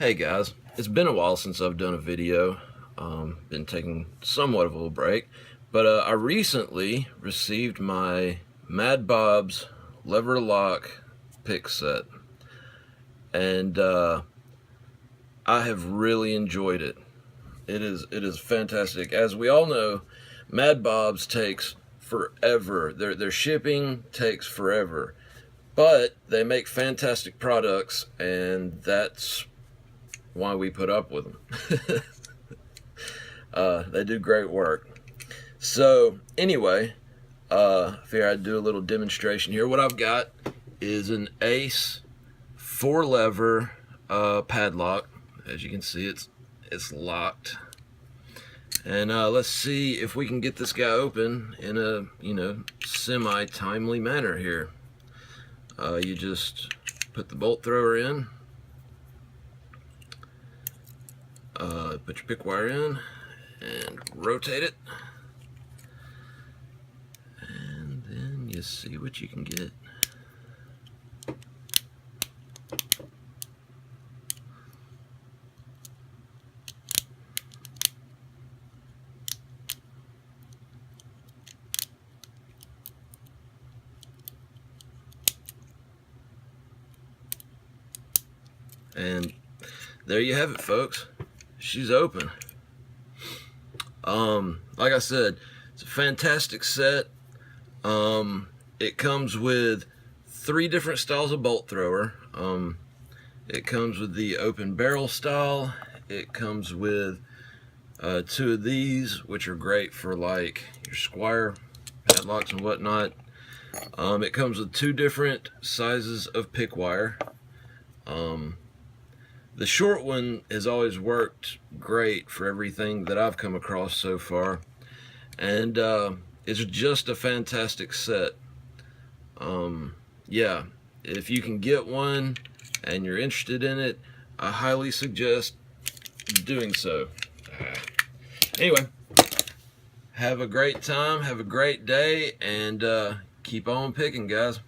Hey guys, it's been a while since I've done a video. Been taking somewhat of a little break, but I recently received my Mad Bob's lever lock pick set, and I have really enjoyed it. It is fantastic. As we all know, Mad Bob's takes forever. Their shipping takes forever, but they make fantastic products, and that's why we put up with them. They do great work. So anyway, I figure I'd do a little demonstration here. What I've got is an Ace 4-lever padlock. As you can see, it's locked. And let's see if we can get this guy open in a semi-timely manner here. You just put the bolt thrower in. Put your pick wire in and rotate it, and then you see what you can get. And there you have it, folks. She's open. Like I said, it's a fantastic set. It comes with 3 different styles of bolt thrower. It comes with the open barrel style. It comes with 2 of these, which are great for like your Squire padlocks and whatnot. It comes with 2 different sizes of pick wire. The short one has always worked great for everything that I've come across so far, and it's just a fantastic set. Yeah, if you can get one and you're interested in it, I highly suggest doing so. Anyway, have a great time, have a great day, and keep on picking, guys.